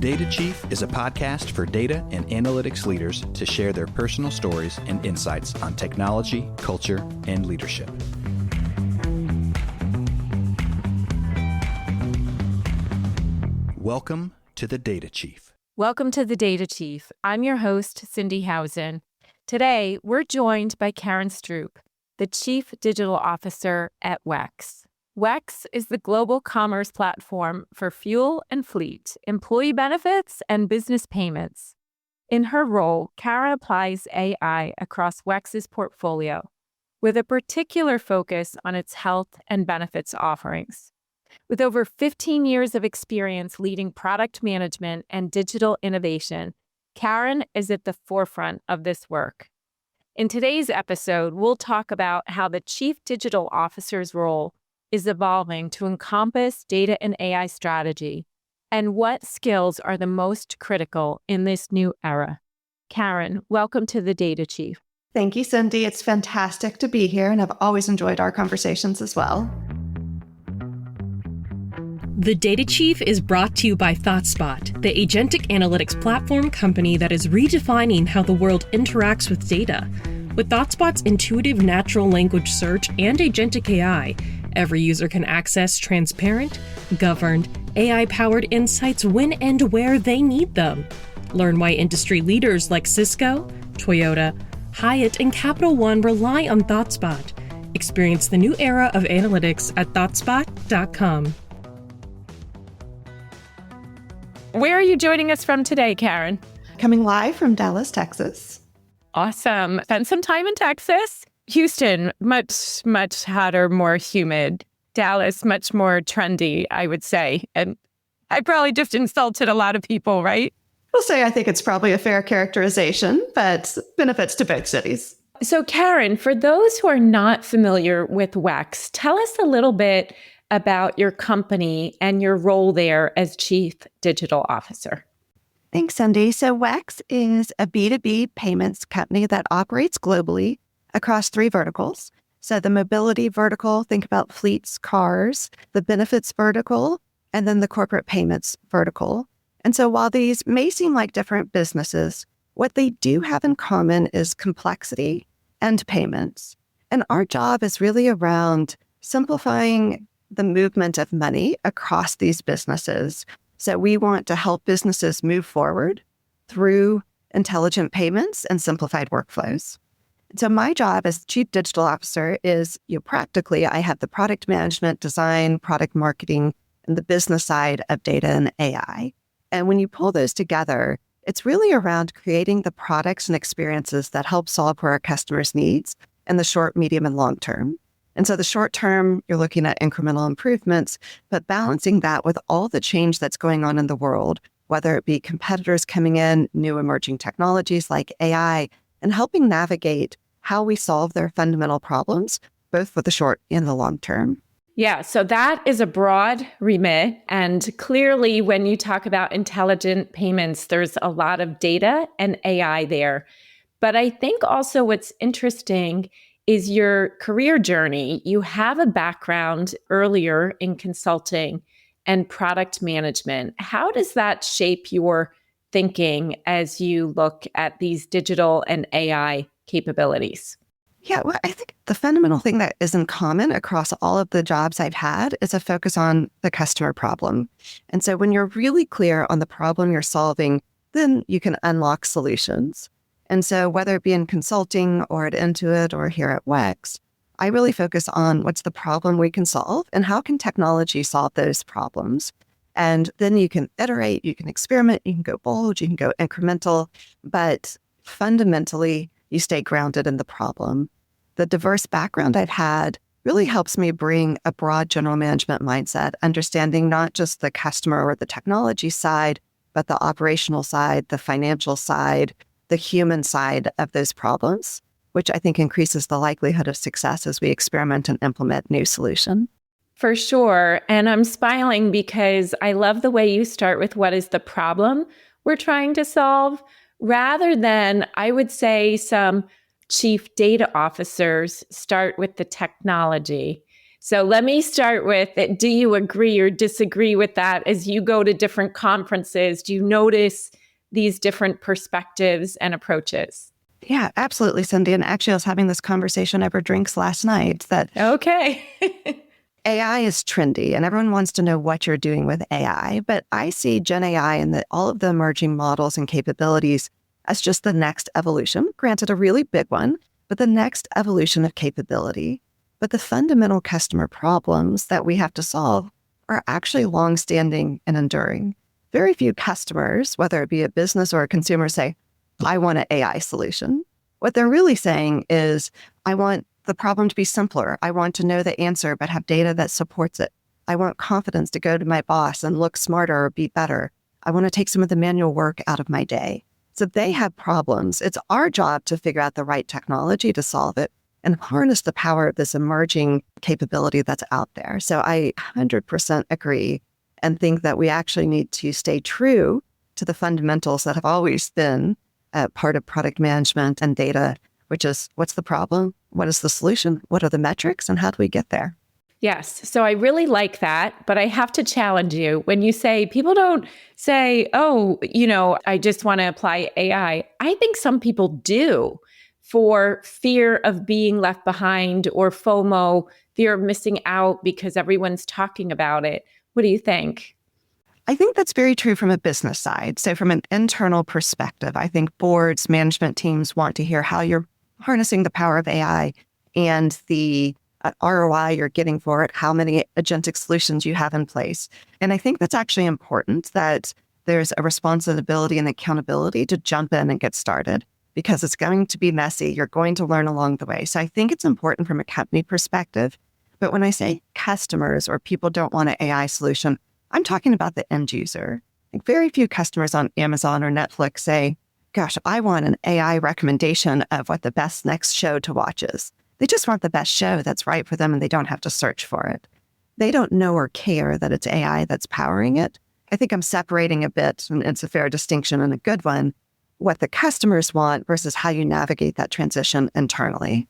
Data Chief is a podcast for data and analytics leaders to share their personal stories and insights on technology, culture, and leadership. Welcome to the Data Chief. Welcome to the Data Chief. I'm your host, Cindy Housen. Today, we're joined by Karen Stroup, the Chief Digital Officer at WEX. WEX is the global commerce platform for fuel and fleet, employee benefits, and business payments. In her role, Karen applies AI across WEX's portfolio, with a particular focus on its health and benefits offerings. With over 15 years of experience leading product management and digital innovation, Karen is at the forefront of this work. In today's episode, we'll talk about how the Chief Digital Officer's role is evolving to encompass data and AI strategy, and what skills are the most critical in this new era. Karen, welcome to the Data Chief. Thank you, Cindy. It's fantastic to be here, and I've always enjoyed our conversations as well. The Data Chief is brought to you by ThoughtSpot, the agentic analytics platform company that is redefining how the world interacts with data. With ThoughtSpot's intuitive natural language search and agentic AI, every user can access transparent, governed, AI-powered insights when and where they need them. Learn why industry leaders like Cisco, Toyota, Hyatt, and Capital One rely on ThoughtSpot. Experience the new era of analytics at ThoughtSpot.com. Where are you joining us from today, Karen? Coming live from Dallas, Texas. Awesome. Spent some time in Texas. Houston, much hotter, more humid. Dallas, much more trendy, I would say. And I probably just insulted a lot of people, right? We'll say I think it's probably a fair characterization, but benefits to both cities. So Karen, for those who are not familiar with WEX, tell us a little bit about your company and your role there as Chief Digital Officer. Thanks, Cindy. So WEX is a B2B payments company that operates globally across three verticals. So the mobility vertical, think about fleets, cars, the benefits vertical, and then the corporate payments vertical. And so while these may seem like different businesses, what they do have in common is complexity and payments. And our job is really around simplifying the movement of money across these businesses. So we want to help businesses move forward through intelligent payments and simplified workflows. So my job as Chief Digital Officer is, practically, I have the product management, design, product marketing, and the business side of data and AI. And when you pull those together, it's really around creating the products and experiences that help solve for our customers' needs in the short, medium, and long term. And so the short term, you're looking at incremental improvements, but balancing that with all the change that's going on in the world, whether it be competitors coming in, new emerging technologies like AI, and helping navigate how we solve their fundamental problems, both for the short and the long term. Yeah, so that is a broad remit. And clearly, when you talk about intelligent payments, there's a lot of data and AI there. But I think also what's interesting is your career journey. You have a background earlier in consulting and product management. How does that shape your thinking as you look at these digital and AI capabilities? Yeah, well, I think the fundamental thing that is in common across all of the jobs I've had is a focus on the customer problem. And so when you're really clear on the problem you're solving, then you can unlock solutions. And so whether it be in consulting or at Intuit or here at WEX, I really focus on what's the problem we can solve and how can technology solve those problems. And then you can iterate, you can experiment, you can go bold, you can go incremental, but fundamentally, you stay grounded in the problem. The diverse background I've had really helps me bring a broad general management mindset, understanding not just the customer or the technology side, but the operational side, the financial side, the human side of those problems, which I think increases the likelihood of success as we experiment and implement new solutions. For sure. And I'm smiling because I love the way you start with what is the problem we're trying to solve, rather than, I would say, some chief data officers start with the technology. So let me start with, do you agree or disagree with that? As you go to different conferences, do you notice these different perspectives and approaches? Yeah, absolutely, Cindy. And actually, I was having this conversation over drinks last night that Okay. AI is trendy and everyone wants to know what you're doing with AI. But I see Gen AI and all of the emerging models and capabilities as just the next evolution, granted a really big one, but the next evolution of capability. But the fundamental customer problems that we have to solve are actually longstanding and enduring. Very few customers, whether it be a business or a consumer, say, I want an AI solution. What they're really saying is, I want the problem to be simpler. I want to know the answer, but have data that supports it. I want confidence to go to my boss and look smarter or be better. I want to take some of the manual work out of my day. So they have problems. It's our job to figure out the right technology to solve it and harness the power of this emerging capability that's out there. So I 100% agree and think that we actually need to stay true to the fundamentals that have always been part of product management and data, which is what's the problem? What is the solution? What are the metrics? And how do we get there? Yes. So I really like that, but I have to challenge you. When you say people don't say, oh, I just want to apply AI. I think some people do for fear of being left behind or FOMO, fear of missing out because everyone's talking about it. What do you think? I think that's very true from a business side. So from an internal perspective, I think boards, management teams want to hear how you're harnessing the power of AI and the ROI you're getting for it, how many agentic solutions you have in place. And I think that's actually important that there's a responsibility and accountability to jump in and get started because it's going to be messy. You're going to learn along the way. So I think it's important from a company perspective. But when I say customers or people don't want an AI solution, I'm talking about the end user. Like very few customers on Amazon or Netflix say, gosh, I want an AI recommendation of what the best next show to watch is. They just want the best show that's right for them and they don't have to search for it. They don't know or care that it's AI that's powering it. I think I'm separating a bit, and it's a fair distinction and a good one, what the customers want versus how you navigate that transition internally.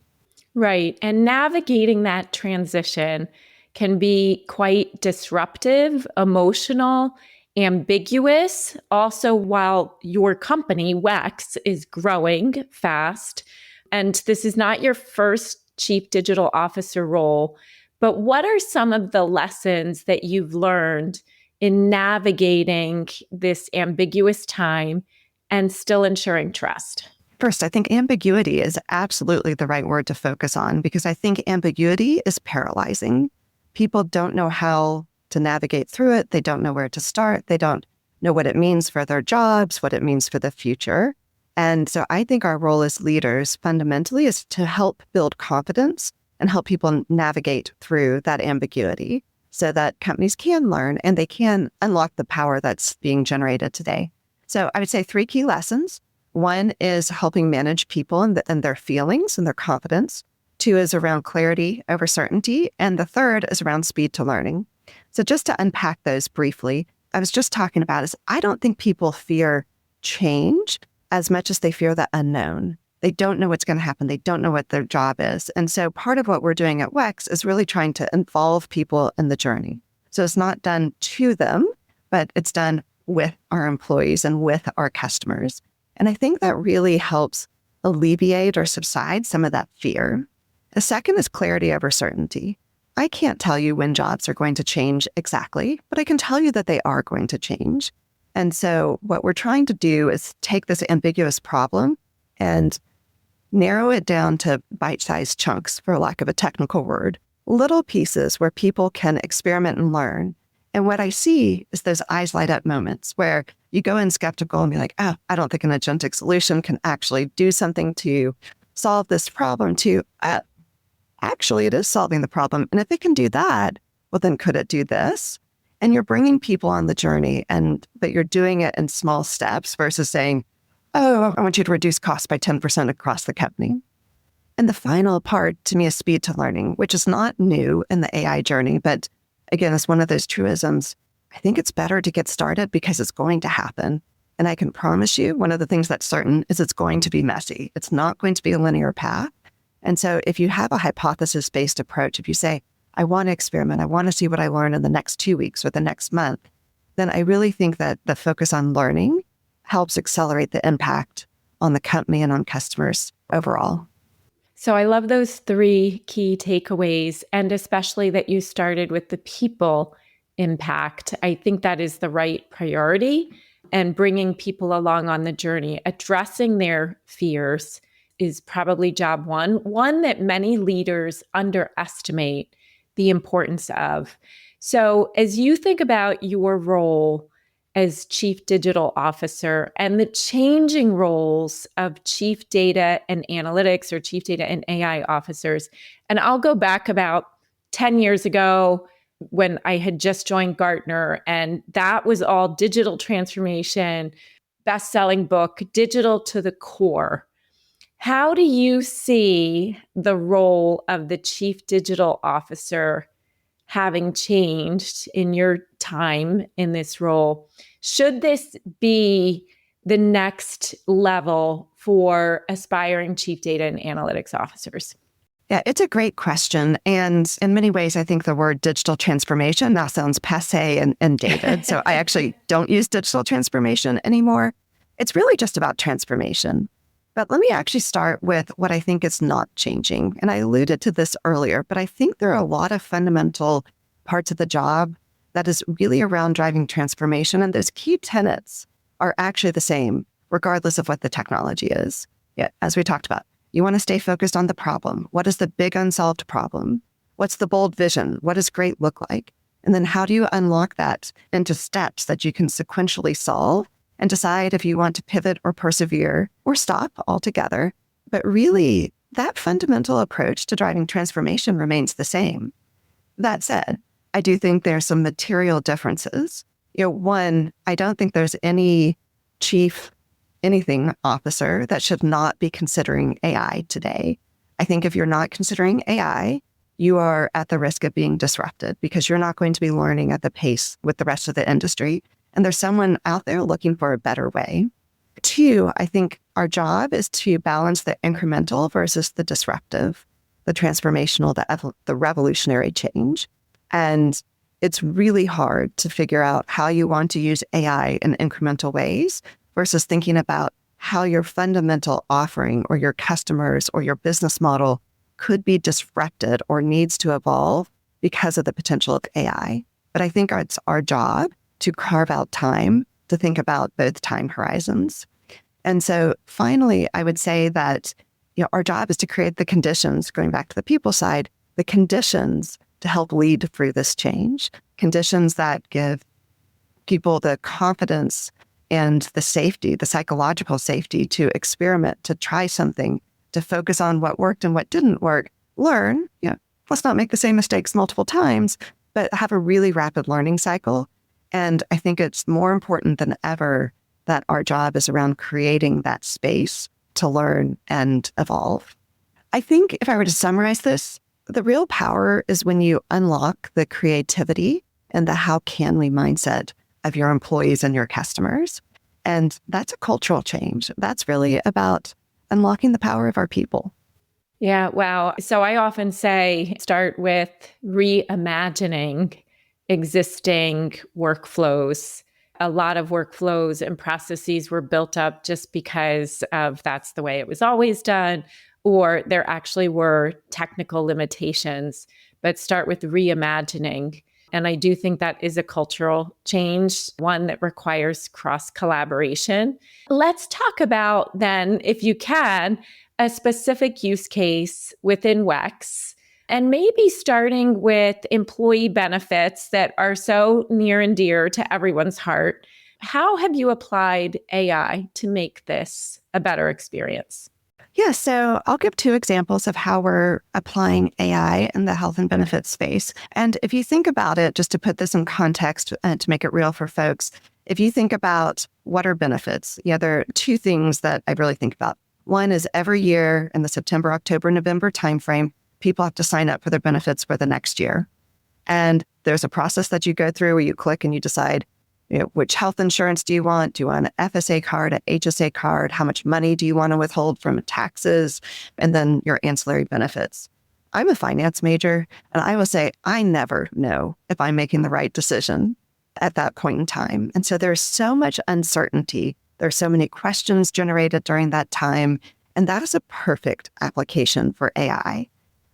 Right. And navigating that transition can be quite disruptive, emotional, ambiguous. Also, while your company, WEX, is growing fast, and this is not your first chief digital officer role, but what are some of the lessons that you've learned in navigating this ambiguous time and still ensuring trust? First, I think ambiguity is absolutely the right word to focus on because I think ambiguity is paralyzing. People don't know how to navigate through it. They don't know where to start. They don't know what it means for their jobs, what it means for the future. And so I think our role as leaders fundamentally is to help build confidence and help people navigate through that ambiguity so that companies can learn and they can unlock the power that's being generated today. So I would say 3 key lessons. 1 is helping manage people and their feelings and their confidence. 2 is around clarity over certainty. And the 3rd is around speed to learning. So just to unpack those briefly, I was just talking about is I don't think people fear change as much as they fear the unknown. They don't know what's going to happen. They don't know what their job is. And so part of what we're doing at WEX is really trying to involve people in the journey. So it's not done to them, but it's done with our employees and with our customers. And I think that really helps alleviate or subside some of that fear. The second is clarity over certainty. I can't tell you when jobs are going to change exactly, but I can tell you that they are going to change. And so what we're trying to do is take this ambiguous problem and narrow it down to bite-sized chunks, for lack of a technical word, little pieces where people can experiment and learn. And what I see is those eyes light up moments where you go in skeptical and be like, oh, I don't think an agentic solution can actually do something to solve this problem too. Actually, it is solving the problem. And if it can do that, well, then could it do this? And you're bringing people on the journey, but you're doing it in small steps versus saying, oh, I want you to reduce costs by 10% across the company. And the final part to me is speed to learning, which is not new in the AI journey, but again, it's one of those truisms. I think it's better to get started because it's going to happen. And I can promise you, one of the things that's certain is it's going to be messy. It's not going to be a linear path. And so if you have a hypothesis-based approach, if you say, I want to experiment. I want to see what I learn in the next 2 weeks or the next month. Then I really think that the focus on learning helps accelerate the impact on the company and on customers overall. So I love those 3 key takeaways, and especially that you started with the people impact. I think that is the right priority, and bringing people along on the journey, addressing their fears is probably job one that many leaders underestimate the importance of. So as you think about your role as Chief Digital Officer and the changing roles of Chief Data and Analytics or Chief Data and AI Officers. And I'll go back about 10 years ago when I had just joined Gartner, and that was all digital transformation, best-selling book, digital to the core. How do you see the role of the Chief Digital Officer having changed in your time in this role? Should this be the next level for aspiring chief data and analytics officers? Yeah, it's a great question. And in many ways, I think the word digital transformation now sounds passé and dated. So I actually don't use digital transformation anymore. It's really just about transformation. But let me actually start with what I think is not changing. And I alluded to this earlier, but I think there are a lot of fundamental parts of the job that is really around driving transformation. And those key tenets are actually the same, regardless of what the technology is. Yeah, as we talked about, you want to stay focused on the problem. What is the big unsolved problem? What's the bold vision? What does great look like? And then how do you unlock that into steps that you can sequentially solve and decide if you want to pivot or persevere or stop altogether? But really, that fundamental approach to driving transformation remains the same. That said, I do think there's some material differences. One, I don't think there's any chief anything officer that should not be considering AI today. I think if you're not considering AI, you are at the risk of being disrupted because you're not going to be learning at the pace with the rest of the industry. And there's someone out there looking for a better way. 2, I think our job is to balance the incremental versus the disruptive, the transformational, the revolutionary change. And it's really hard to figure out how you want to use AI in incremental ways versus thinking about how your fundamental offering or your customers or your business model could be disrupted or needs to evolve because of the potential of AI. But I think it's our job to carve out time to think about both time horizons. And so finally, I would say that our job is to create the conditions, going back to the people side, the conditions to help lead through this change, conditions that give people the confidence and the safety, the psychological safety to experiment, to try something, to focus on what worked and what didn't work, learn, let's not make the same mistakes multiple times, but have a really rapid learning cycle. And I think it's more important than ever that our job is around creating that space to learn and evolve. I think if I were to summarize this, the real power is when you unlock the creativity and the how can we mindset of your employees and your customers. And that's a cultural change. That's really about unlocking the power of our people. Yeah, wow. So I often say start with reimagining existing workflows. A lot of workflows and processes were built up just because of that's the way it was always done, or there actually were technical limitations, but start with reimagining. And I do think that is a cultural change, one that requires cross-collaboration. Let's talk about then, if you can, a specific use case within WEX, and maybe starting with employee benefits that are so near and dear to everyone's heart. How have you applied AI to make this a better experience? Yeah, so I'll give 2 examples of how we're applying AI in the health and benefits space. And if you think about it, just to put this in context and to make it real for folks, if you think about what are benefits, there are 2 things that I really think about. One is every year in the September, October, November timeframe, people have to sign up for their benefits for the next year. And there's a process that you go through where you click and you decide, which health insurance do you want? Do you want an FSA card, an HSA card? How much money do you want to withhold from taxes? And then your ancillary benefits. I'm a finance major, and I will say I never know if I'm making the right decision at that point in time. And so there's so much uncertainty. There's so many questions generated during that time, and that is a perfect application for AI.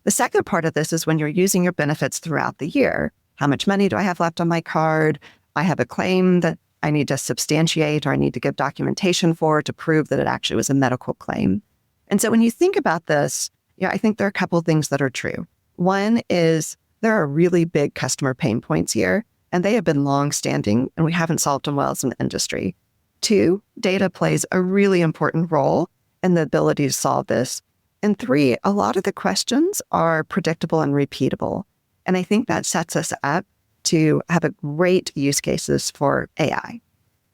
The second part of this is when you're using your benefits throughout the year. How much money do I have left on my card? I have a claim that I need to substantiate or I need to give documentation for to prove that it actually was a medical claim. And so when you think about this, I think there are a couple of things that are true. One is there are really big customer pain points here, and they have been long-standing, and we haven't solved them well as an industry. Two, data plays a really important role in the ability to solve this. And three, a lot of the questions are predictable and repeatable. And I think that sets us up to have a great use cases for AI.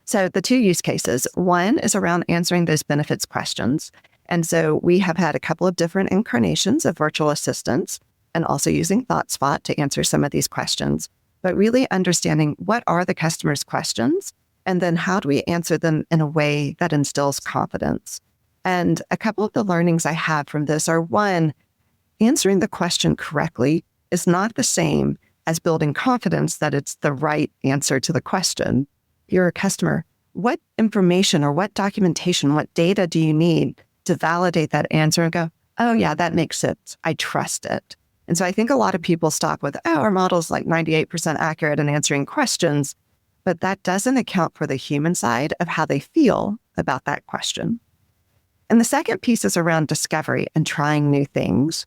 So the two use cases, one is around answering those benefits questions. And so we have had a couple of different incarnations of virtual assistants and also using ThoughtSpot to answer some of these questions, but really understanding what are the customer's questions and then how do we answer them in a way that instills confidence. And a couple of the learnings I have from this are, one, answering the question correctly is not the same as building confidence that it's the right answer to the question. You're a customer. What information or what documentation, what data do you need to validate that answer and go, oh yeah, that makes sense. I trust it. And so I think a lot of people stop with, our model's like 98% accurate in answering questions, but that doesn't account for the human side of how they feel about that question. And the second piece is around discovery and trying new things.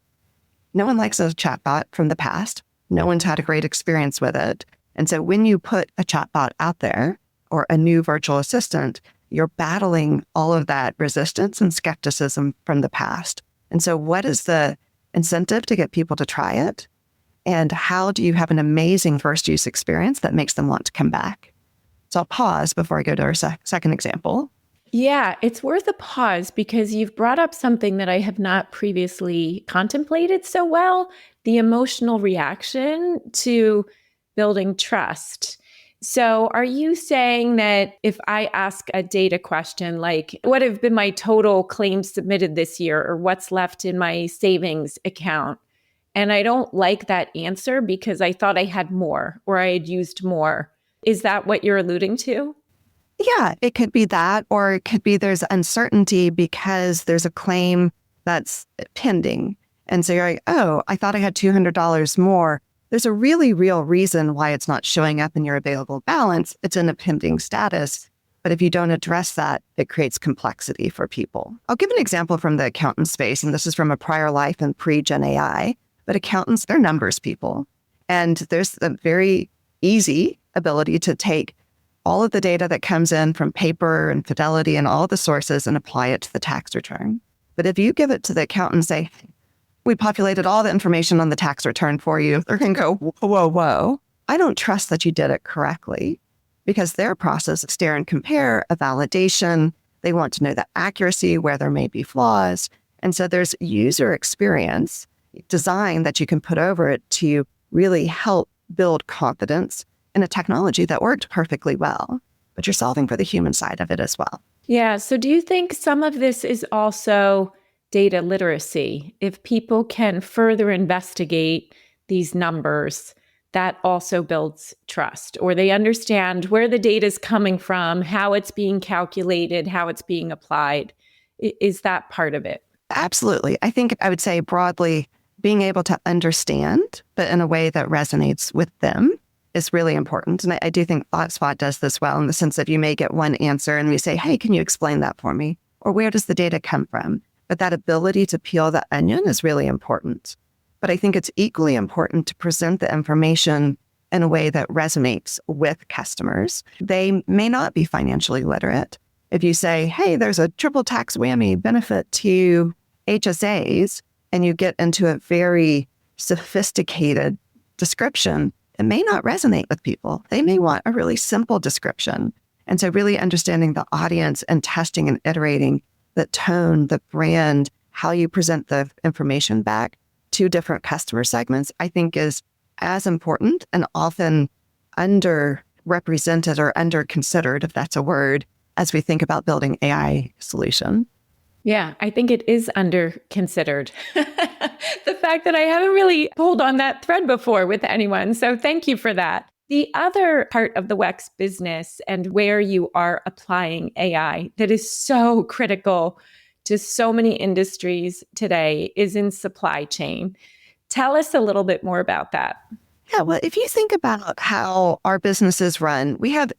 No one likes a chatbot from the past. No one's had a great experience with it. And so when you put a chatbot out there or a new virtual assistant, you're battling all of that resistance and skepticism from the past. And so what is the incentive to get people to try it? And how do you have an amazing first use experience that makes them want to come back? So I'll pause before I go to our second example. Yeah, it's worth a pause because you've brought up something that I have not previously contemplated so well, the emotional reaction to building trust. So are you saying that if I ask a data question like, what have been my total claims submitted this year, or what's left in my savings account, and I don't like that answer because I thought I had more or I had used more, is that what you're alluding to? Yeah, it could be that, or it could be there's uncertainty because there's a claim that's pending. And so you're like, oh, I thought I had $200 more. There's a really real reason why it's not showing up in your available balance. It's in a pending status. But if you don't address that, it creates complexity for people. I'll give an example from the accountant space, and this is from a prior life and pre-Gen AI. But accountants, they're numbers people. And there's a very easy ability to take all of the data that comes in from paper and Fidelity and all the sources and apply it to the tax return. But if you give it to the accountant and say, we populated all the information on the tax return for you, they're going to go, whoa, whoa. I don't trust that you did it correctly, because their process of stare and compare, a validation, they want to know the accuracy where there may be flaws. And so there's user experience design that you can put over it to really help build confidence in a technology that worked perfectly well, but you're solving for the human side of it as well. Yeah. So do you think some of this is also data literacy? If people can further investigate these numbers, that also builds trust, or they understand where the data is coming from, how it's being calculated, how it's being applied. Is that part of it? Absolutely. I think I would say broadly, being able to understand, but in a way that resonates with them, is really important. And I do think ThoughtSpot does this well in the sense that you may get one answer and we say, hey, can you explain that for me? Or where does the data come from? But that ability to peel the onion is really important. But I think it's equally important to present the information in a way that resonates with customers. They may not be financially literate. If you say, hey, there's a triple tax whammy benefit to HSAs, and you get into a very sophisticated description, it may not resonate with people. They may want a really simple description. And so really understanding the audience and testing and iterating the tone, the brand, how you present the information back to different customer segments, I think is as important and often underrepresented or underconsidered, if that's a word, as we think about building AI solution. Yeah, I think it is under considered. The fact that I haven't really pulled on that thread before with anyone. So thank you for that. The other part of the WEX business and where you are applying AI that is so critical to so many industries today is in supply chain. Tell us a little bit more about that. Yeah, well, if you think about how our businesses run, we have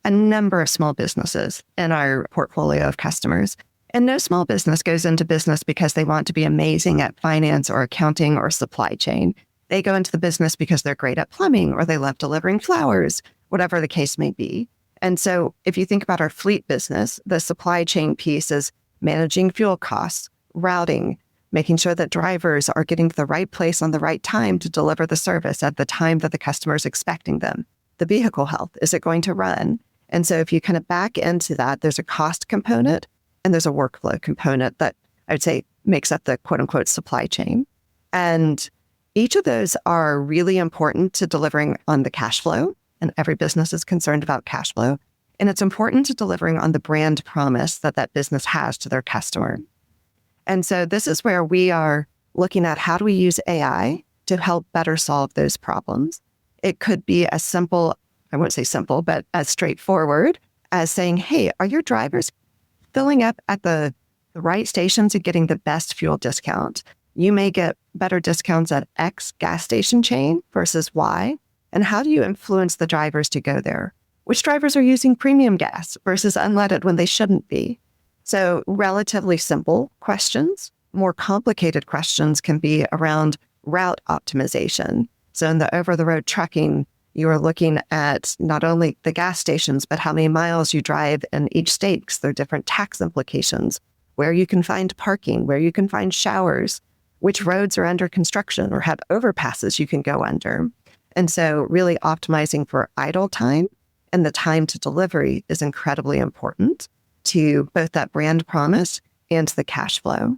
a number of small businesses in our portfolio of customers. And no small business goes into business because they want to be amazing at finance or accounting or supply chain. They go into the business because they're great at plumbing or they love delivering flowers, whatever the case may be. And so if you think about our fleet business, the supply chain piece is managing fuel costs, routing, making sure that drivers are getting to the right place on the right time to deliver the service at the time that the customer is expecting them. The vehicle health, is it going to run? And so if you kind of back into that, there's a cost component and there's a workflow component that I would say makes up the quote unquote supply chain. And each of those are really important to delivering on the cash flow. And every business is concerned about cash flow. And it's important to delivering on the brand promise that that business has to their customer. And so this is where we are looking at how do we use AI to help better solve those problems. It could be as simple, I won't say simple, but as straightforward as saying, hey, are your drivers filling up at the right stations and getting the best fuel discount? You may get better discounts at X gas station chain versus Y. And how do you influence the drivers to go there? Which drivers are using premium gas versus unleaded when they shouldn't be? So relatively simple questions. More complicated questions can be around route optimization. So in the over-the-road trucking, you are looking at not only the gas stations, but how many miles you drive in each state, because there are different tax implications, where you can find parking, where you can find showers, which roads are under construction or have overpasses you can go under. And so really optimizing for idle time and the time to delivery is incredibly important to both that brand promise and the cash flow.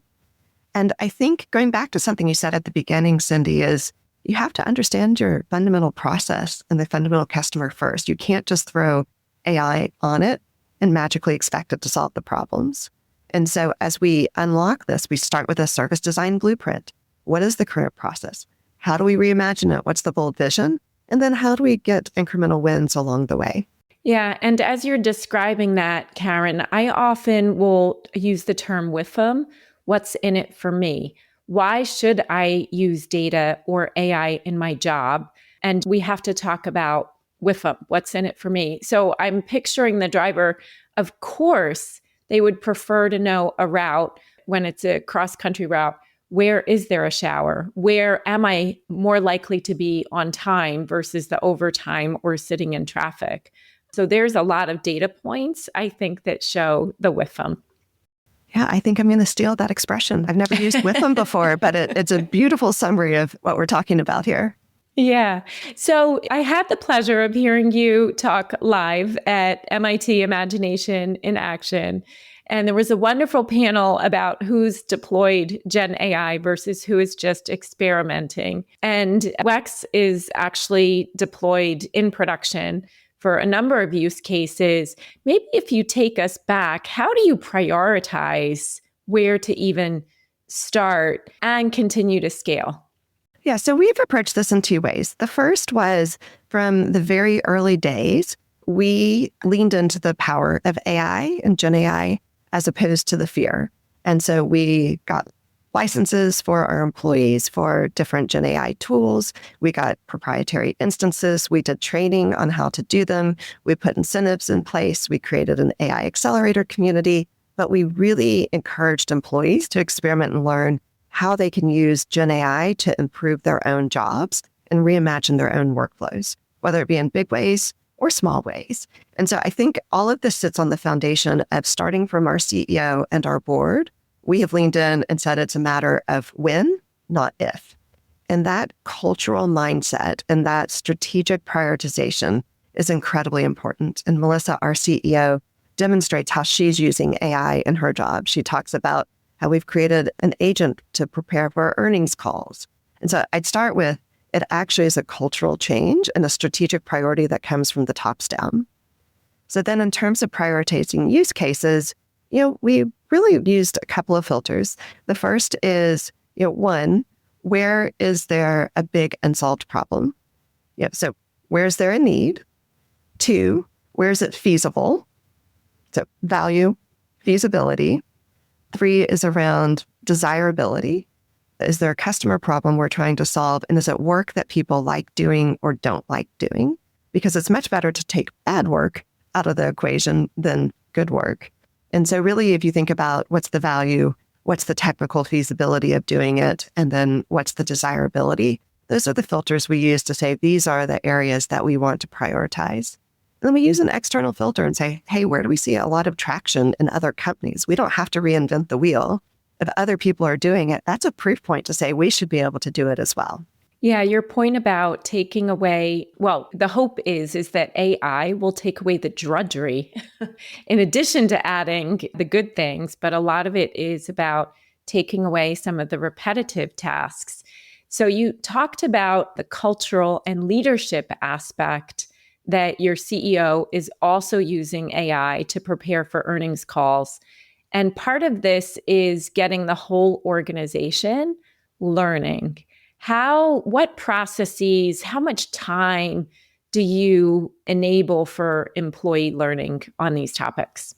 And I think going back to something you said at the beginning, Cindy, is you have to understand your fundamental process and the fundamental customer first. You can't just throw AI on it and magically expect it to solve the problems. And so as we unlock this, we start with a service design blueprint. What is the current process? How do we reimagine it? What's the bold vision? And then how do we get incremental wins along the way? Yeah. And as you're describing that, Karen, I often will use the term WIFM. What's in it for me? Why should I use data or AI in my job? And we have to talk about WIFM. What's in it for me? So I'm picturing the driver, of course, they would prefer to know a route when it's a cross-country route. Where is there a shower? Where am I more likely to be on time versus the overtime or sitting in traffic? So there's a lot of data points, I think, that show the WIFM. Yeah, I think I'm going to steal that expression. I've never used WIFM before, but it's a beautiful summary of what we're talking about here. Yeah. So I had the pleasure of hearing you talk live at MIT Imagination in Action. And there was a wonderful panel about who's deployed Gen AI versus who is just experimenting. And WEX is actually deployed in production for a number of use cases. Maybe if you take us back, how do you prioritize where to even start and continue to scale? Yeah, so we've approached this in two ways. The first was from the very early days, we leaned into the power of AI and Gen AI as opposed to the fear. And so we got licenses for our employees for different Gen AI tools. We got proprietary instances. We did training on how to do them. We put incentives in place. We created an AI accelerator community, but we really encouraged employees to experiment and learn how they can use Gen AI to improve their own jobs and reimagine their own workflows, whether it be in big ways or small ways. And so I think all of this sits on the foundation of starting from our CEO and our board. We have leaned in and said it's a matter of when, not if. And that cultural mindset and that strategic prioritization is incredibly important. And Melissa, our CEO, demonstrates how she's using AI in her job. She talks about how we've created an agent to prepare for our earnings calls. And so I'd start with, it actually is a cultural change and a strategic priority that comes from the tops down. So then in terms of prioritizing use cases, we really used a couple of filters. The first is, one, where is there a big unsolved problem? So where is there a need? 2, where is it feasible? So value, feasibility. 3 is around desirability. Is there a customer problem we're trying to solve? And is it work that people like doing or don't like doing? Because it's much better to take bad work out of the equation than good work. And so really, if you think about what's the value, what's the technical feasibility of doing it, and then what's the desirability, those are the filters we use to say, these are the areas that we want to prioritize. And then we use an external filter and say, hey, where do we see a lot of traction in other companies? We don't have to reinvent the wheel. If other people are doing it, that's a proof point to say we should be able to do it as well. Yeah, your point about taking away, well, the hope is that AI will take away the drudgery in addition to adding the good things, but a lot of it is about taking away some of the repetitive tasks. So you talked about the cultural and leadership aspect, that your CEO is also using AI to prepare for earnings calls. And part of this is getting the whole organization learning. What processes, how much time do you enable for employee learning on these topics?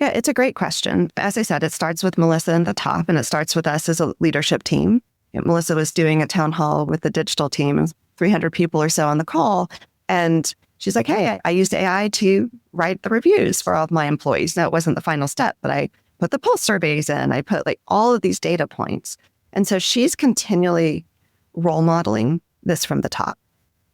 Yeah, it's a great question. As I said, it starts with Melissa in the top, and it starts with us as a leadership team. Melissa was doing a town hall with the digital team, 300 people or so on the call. And she's like, hey, I used AI to write the reviews for all of my employees. Now, it wasn't the final step, but I put the pulse surveys in. I put all of these data points. And so she's continually role modeling this from the top.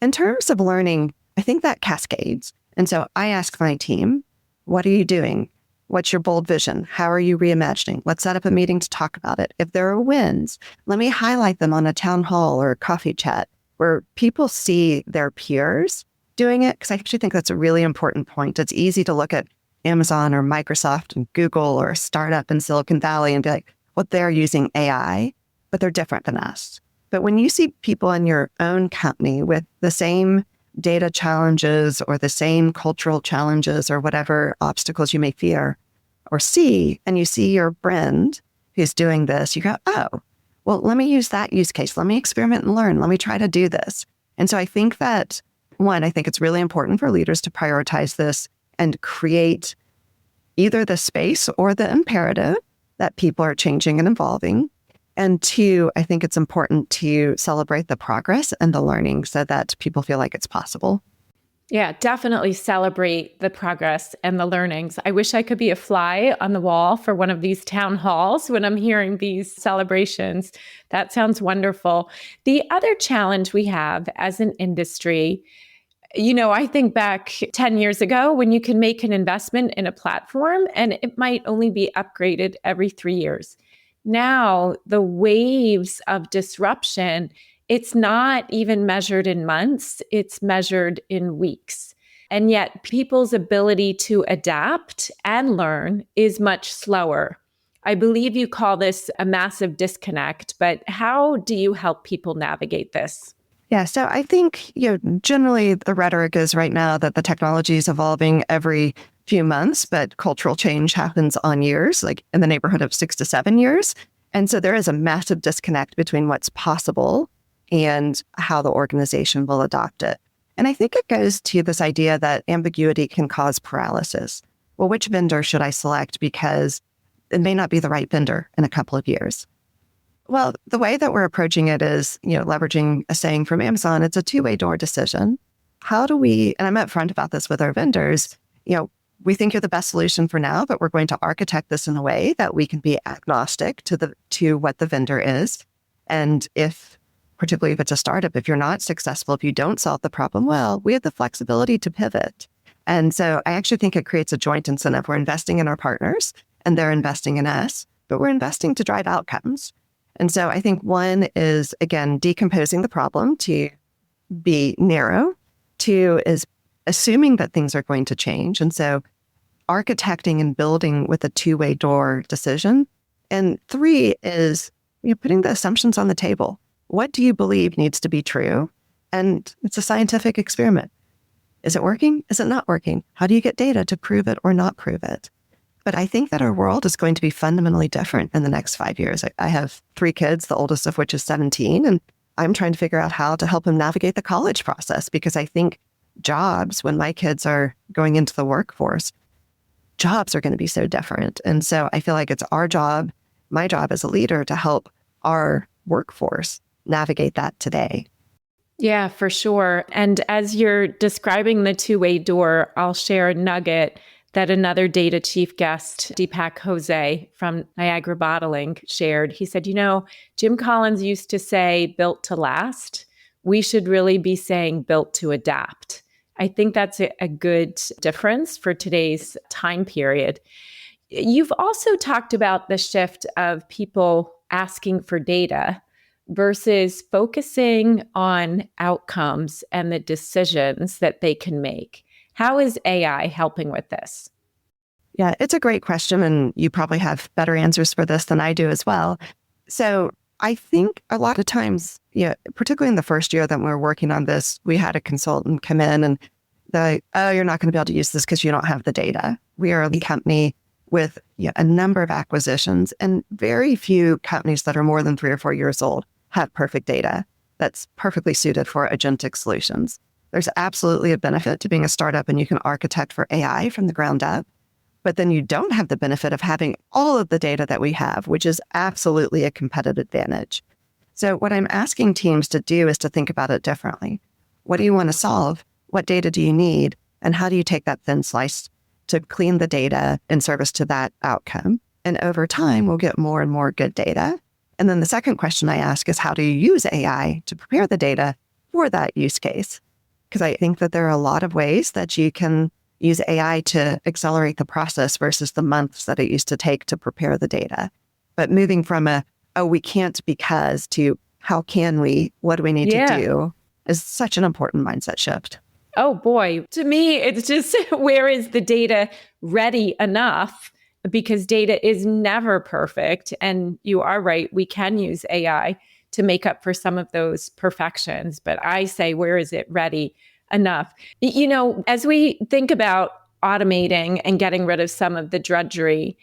In terms of learning, I think that cascades. And so I ask my team, what are you doing? What's your bold vision? How are you reimagining? Let's set up a meeting to talk about it. If there are wins, let me highlight them on a town hall or a coffee chat where people see their peers doing it. Because I actually think that's a really important point. It's easy to look at Amazon or Microsoft and Google or a startup in Silicon Valley and be like, well, they're using AI, but they're different than us. But when you see people in your own company with the same data challenges or the same cultural challenges or whatever obstacles you may fear or see, and you see your friend who's doing this, you go, oh, well, let me use that use case. Let me experiment and learn. Let me try to do this. And so I think that, one, I think it's really important for leaders to prioritize this and create either the space or the imperative that people are changing and evolving. And 2, I think it's important to celebrate the progress and the learning so that people feel like it's possible. Yeah, definitely celebrate the progress and the learnings. I wish I could be a fly on the wall for one of these town halls when I'm hearing these celebrations. That sounds wonderful. The other challenge we have as an industry, I think back 10 years ago when you can make an investment in a platform and it might only be upgraded every 3 years. Now, the waves of disruption, it's not even measured in months, it's measured in weeks. And yet people's ability to adapt and learn is much slower. I believe you call this a massive disconnect, but how do you help people navigate this? Yeah, so I think, generally the rhetoric is right now that the technology is evolving every few months, but cultural change happens on years, like in the neighborhood of 6 to 7 years. And so there is a massive disconnect between what's possible and how the organization will adopt it. And I think it goes to this idea that ambiguity can cause paralysis. Well, which vendor should I select? Because it may not be the right vendor in a couple of years. Well, the way that we're approaching it is, leveraging a saying from Amazon, it's a two-way door decision. How do we, and I'm upfront about this with our vendors, we think you're the best solution for now, but we're going to architect this in a way that we can be agnostic to what the vendor is. And particularly if it's a startup, if you're not successful, if you don't solve the problem well, we have the flexibility to pivot. And so I actually think it creates a joint incentive. We're investing in our partners and they're investing in us, but we're investing to drive outcomes. And so I think one is, again, decomposing the problem to be narrow. 2 is assuming that things are going to change. And so architecting and building with a two-way door decision. And 3 is putting the assumptions on the table. What do you believe needs to be true? And it's a scientific experiment. Is it working? Is it not working? How do you get data to prove it or not prove it? But I think that our world is going to be fundamentally different in the next 5 years. I have 3 kids, the oldest of which is 17, and I'm trying to figure out how to help them navigate the college process, because I think jobs, when my kids are going into the workforce, jobs are going to be so different. And so I feel like it's our job, my job as a leader, to help our workforce navigate that today. Yeah, for sure. And as you're describing the two-way door, I'll share a nugget that another data chief guest, Deepak Jose from Niagara Bottling, shared. He said, Jim Collins used to say built to last. We should really be saying built to adapt. I think that's a good difference for today's time period. You've also talked about the shift of people asking for data versus focusing on outcomes and the decisions that they can make. How is AI helping with this? Yeah, it's a great question, and you probably have better answers for this than I do as well. So I think a lot of times, particularly in the first year that we were working on this, we had a consultant come in and you're not going to be able to use this because you don't have the data. We are a company with a number of acquisitions, and very few companies that are more than 3 or 4 years old have perfect data that's perfectly suited for agentic solutions. There's absolutely a benefit to being a startup, and you can architect for AI from the ground up. But then you don't have the benefit of having all of the data that we have, which is absolutely a competitive advantage. So what I'm asking teams to do is to think about it differently. What do you want to solve? What data do you need? And how do you take that thin slice to clean the data in service to that outcome? And over time, we'll get more and more good data. And then the second question I ask is, how do you use AI to prepare the data for that use case? Because I think that there are a lot of ways that you can use AI to accelerate the process versus the months that it used to take to prepare the data. But moving from we can't because to how can we, what do we need to do is such an important mindset shift. Oh boy, to me, it's just where is the data ready enough? Because data is never perfect. And you are right, we can use AI to make up for some of those perfections. But I say, where is it ready enough? As we think about automating and getting rid of some of the drudgery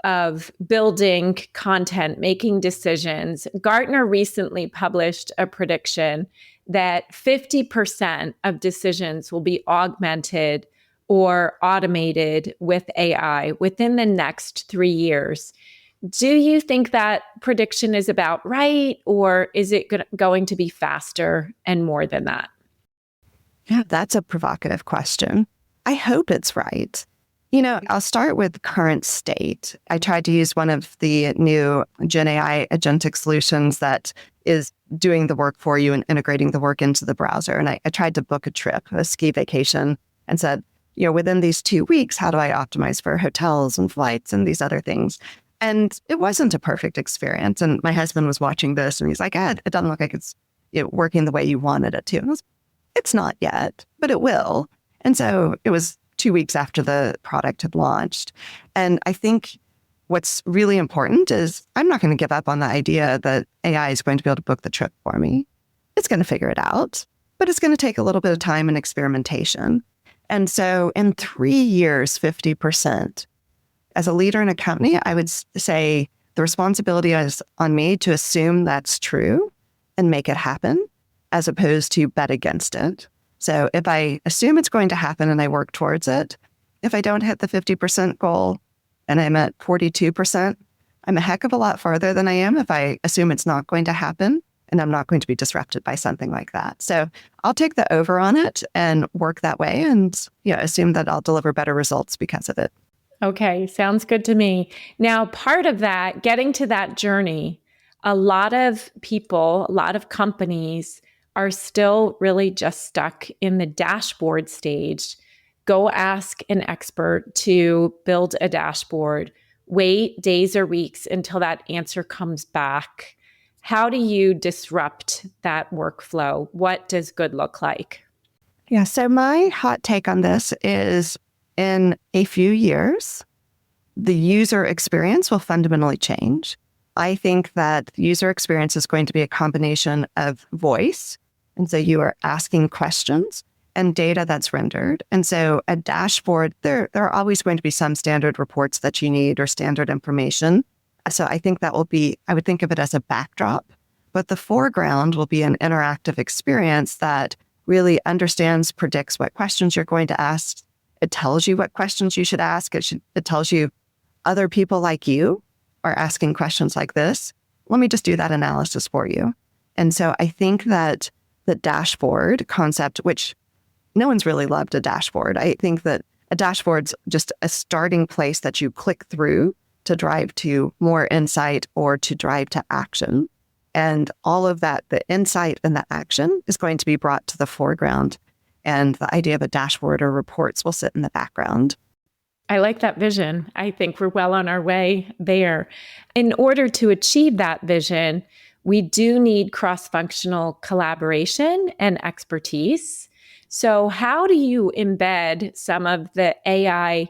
of building content, making decisions, Gartner recently published a prediction that 50% of decisions will be augmented or automated with AI within the next 3 years. Do you think that prediction is about right, or is it going to be faster and more than that? Yeah, that's a provocative question. I hope it's right. I'll start with current state. I tried to use one of the new Gen AI agentic solutions that is doing the work for you and integrating the work into the browser. And I tried to book a trip, a ski vacation, and said, within these 2 weeks, how do I optimize for hotels and flights and these other things? And it wasn't a perfect experience. And my husband was watching this and he's like, it doesn't look like it's working the way you wanted it to. And I was, it's not yet, but it will. And so it was 2 weeks after the product had launched. And I think what's really important is I'm not going to give up on the idea that AI is going to be able to book the trip for me. It's going to figure it out, but it's going to take a little bit of time and experimentation. And so in 3 years, 50%. As a leader in a company, I would say the responsibility is on me to assume that's true and make it happen, as opposed to bet against it. So if I assume it's going to happen and I work towards it, if I don't hit the 50% goal and I'm at 42%, I'm a heck of a lot farther than I am if I assume it's not going to happen and I'm not going to be disrupted by something like that. So I'll take the over on it and work that way and assume that I'll deliver better results because of it. Okay, sounds good to me. Now, part of that, getting to that journey, a lot of people, a lot of companies are still really just stuck in the dashboard stage. Go ask an expert to build a dashboard, wait days or weeks until that answer comes back. How do you disrupt that workflow? What does good look like? Yeah, so my hot take on this is in a few years, the user experience will fundamentally change. I think that the user experience is going to be a combination of voice. And so you are asking questions and data that's rendered. And so a dashboard, there are always going to be some standard reports that you need or standard information. So I think that will be, I would think of it as a backdrop, but the foreground will be an interactive experience that really understands, predicts what questions you're going to ask. It tells you what questions you should ask. It tells you other people like you are asking questions like this. Let me just do that analysis for you. And so I think that the dashboard concept, which no one's really loved a dashboard. I think that a dashboard's just a starting place that you click through to drive to more insight or to drive to action. And all of that, the insight and the action is going to be brought to the foreground. And the idea of a dashboard or reports will sit in the background. I like that vision. I think we're well on our way there. In order to achieve that vision, we do need cross-functional collaboration and expertise. So how do you embed some of the AI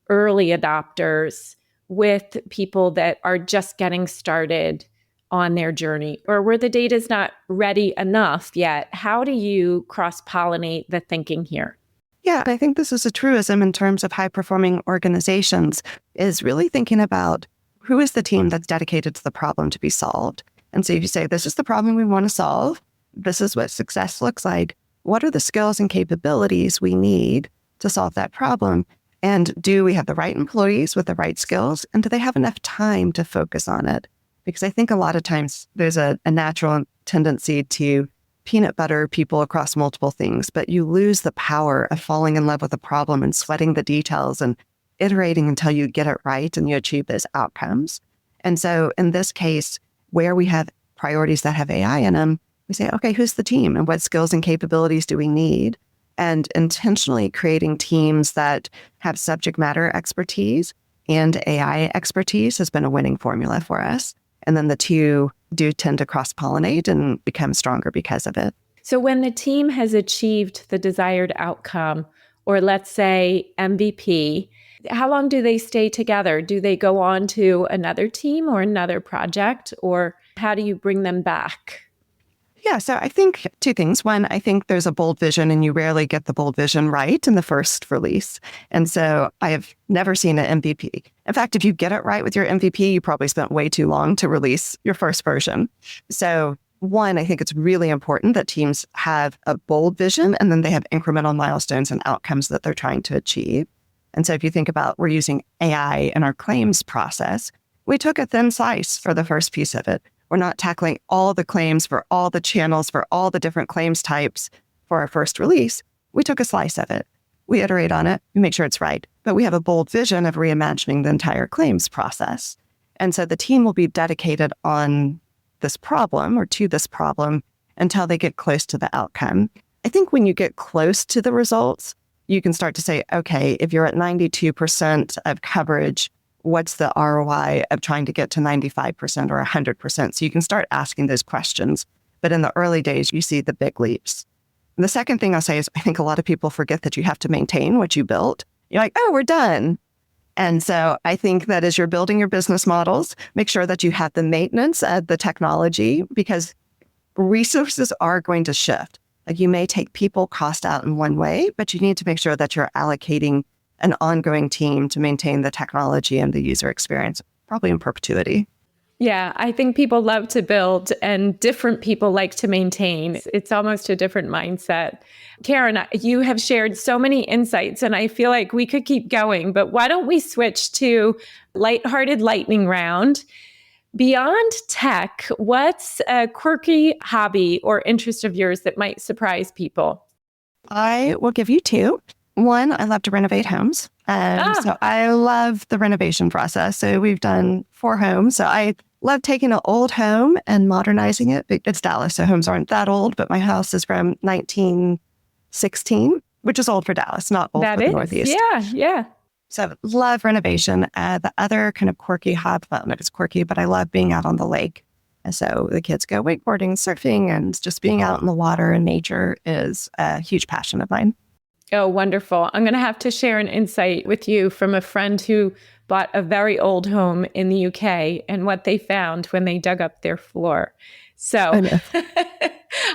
early adopters with people that are just getting started on their journey, or where the data is not ready enough yet? How do you cross-pollinate the thinking here? Yeah, I think this is a truism in terms of high-performing organizations, is really thinking about who is the team that's dedicated to the problem to be solved. And so if you say, this is the problem we want to solve, this is what success looks like, what are the skills and capabilities we need to solve that problem? And do we have the right employees with the right skills? And do they have enough time to focus on it? Because I think a lot of times there's a natural tendency to peanut butter people across multiple things, but you lose the power of falling in love with a problem and sweating the details and iterating until you get it right and you achieve those outcomes. And so in this case, where we have priorities that have AI in them, we say, okay, who's the team and what skills and capabilities do we need? And intentionally creating teams that have subject matter expertise and AI expertise has been a winning formula for us. And then the two do tend to cross-pollinate and become stronger because of it. So when the team has achieved the desired outcome, or let's say MVP, how long do they stay together? Do they go on to another team or another project, or how do you bring them back? Yeah, so I think two things. One, I think there's a bold vision and you rarely get the bold vision right in the first release. And so I have never seen an MVP. In fact, if you get it right with your MVP, you probably spent way too long to release your first version. So one, I think it's really important that teams have a bold vision and then they have incremental milestones and outcomes that they're trying to achieve. And so if you think about we're using AI in our claims process, we took a thin slice for the first piece of it. We're not tackling all the claims for all the channels, for all the different claims types for our first release. We took a slice of it. We iterate on it. We make sure it's right. But we have a bold vision of reimagining the entire claims process. And so the team will be dedicated on this problem or to this problem until they get close to the outcome. I think when you get close to the results, you can start to say, okay, if you're at 92% of coverage, what's the ROI of trying to get to 95% or 100%? So you can start asking those questions. But in the early days, you see the big leaps. And the second thing I'll say is I think a lot of people forget that you have to maintain what you built. You're like, oh, we're done. And so I think that as you're building your business models, make sure that you have the maintenance of the technology because resources are going to shift. Like you may take people cost out in one way, but you need to make sure that you're allocating an ongoing team to maintain the technology and the user experience, probably in perpetuity. Yeah, I think people love to build and different people like to maintain. It's almost a different mindset. Karen, you have shared so many insights and I feel like we could keep going, but why don't we switch to lighthearted lightning round? Beyond tech, what's a quirky hobby or interest of yours that might surprise people? I will give you two. One, I love to renovate homes. So I love the renovation process. So we've done 4 homes. So I love taking an old home and modernizing it. It's Dallas, so homes aren't that old, but my house is from 1916, which is old for Dallas, not old for the Northeast. Yeah. So love renovation. The other kind of quirky hobby, I don't know if it's quirky, but I love being out on the lake. And so the kids go wakeboarding, surfing, and just being out in the water and nature is a huge passion of mine. Oh, wonderful. I'm going to have to share an insight with you from a friend who bought a very old home in the UK and what they found when they dug up their floor. So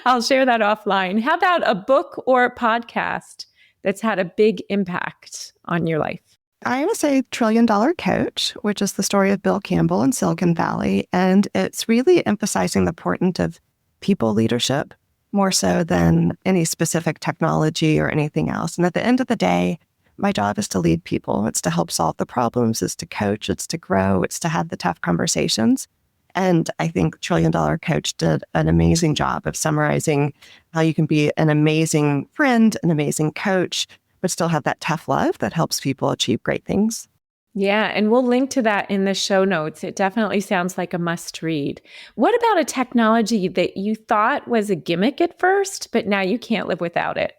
I'll share that offline. How about a book or a podcast that's had a big impact on your life? I would say $1 Trillion Coach, which is the story of Bill Campbell in Silicon Valley. And it's really emphasizing the importance of people leadership more so than any specific technology or anything else. And at the end of the day, my job is to lead people. It's to help solve the problems. It's to coach. It's to grow. It's to have the tough conversations. And I think $1 Trillion Coach did an amazing job of summarizing how you can be an amazing friend, an amazing coach, but still have that tough love that helps people achieve great things. Yeah, and we'll link to that in the show notes. It definitely sounds like a must read. What about a technology that you thought was a gimmick at first, but now you can't live without it?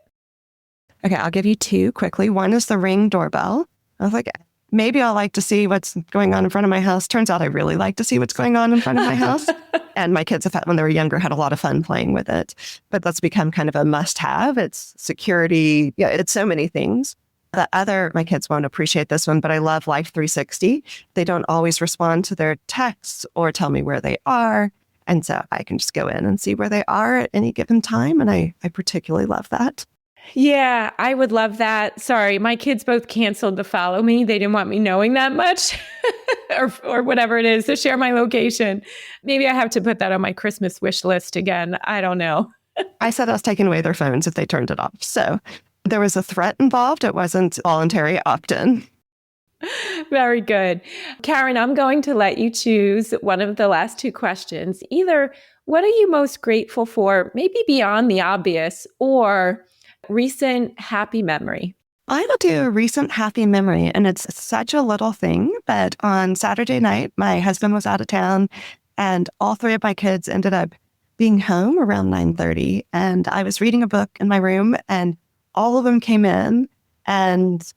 Okay, I'll give you two quickly. One is the Ring doorbell. I was like, maybe I'll like to see what's going on in front of my house. Turns out I really like to see what's going on in front of my house. And my kids, when they were younger, had a lot of fun playing with it. But that's become kind of a must-have. It's security. Yeah, it's so many things. The other, my kids won't appreciate this one, but I love Life 360. They don't always respond to their texts or tell me where they are. And so I can just go in and see where they are at any given time. And I particularly love that. Yeah, I would love that. Sorry, my kids both canceled the follow me. They didn't want me knowing that much or whatever it is to share my location. Maybe I have to put that on my Christmas wish list again. I don't know. I said I was taking away their phones if they turned it off. So there was a threat involved. It wasn't voluntary opt-in. Very good. Karen, I'm going to let you choose one of the last two questions. Either what are you most grateful for, maybe beyond the obvious, or recent happy memory? I will do a recent happy memory, and it's such a little thing, but on Saturday night, my husband was out of town, and all three of my kids ended up being home around 9:30, and I was reading a book in my room, and all of them came in, and,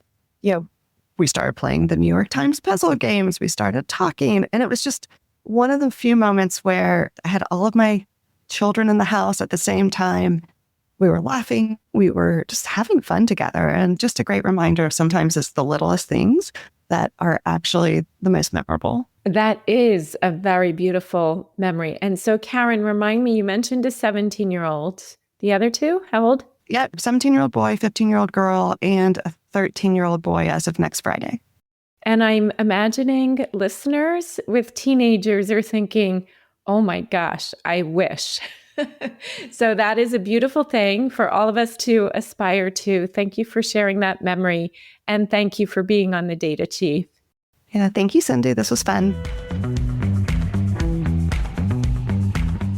we started playing the New York Times puzzle games. We started talking, and it was just one of the few moments where I had all of my children in the house at the same time. We were laughing. We were just having fun together. And just a great reminder, sometimes it's the littlest things that are actually the most memorable. That is a very beautiful memory. And so, Karen, remind me, you mentioned a 17-year-old. The other two, how old? Yeah, 17-year-old boy, 15-year-old girl, and a 13-year-old boy as of next Friday. And I'm imagining listeners with teenagers are thinking, oh my gosh, I wish. So that is a beautiful thing for all of us to aspire to. Thank you for sharing that memory. And thank you for being on the Data Chief. Yeah, thank you, Cindy. This was fun.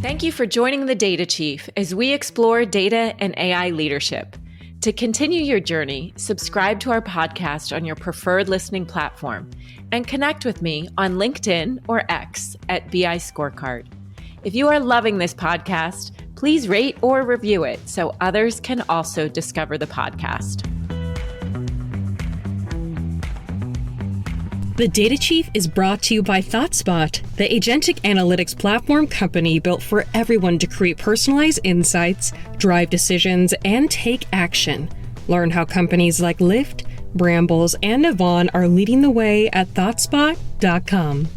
Thank you for joining the Data Chief as we explore data and AI leadership. To continue your journey, subscribe to our podcast on your preferred listening platform and connect with me on LinkedIn or X at BI Scorecard. If you are loving this podcast, please rate or review it so others can also discover the podcast. The Data Chief is brought to you by ThoughtSpot, the agentic analytics platform company built for everyone to create personalized insights, drive decisions, and take action. Learn how companies like Lyft, Brambles, and Navan are leading the way at ThoughtSpot.com.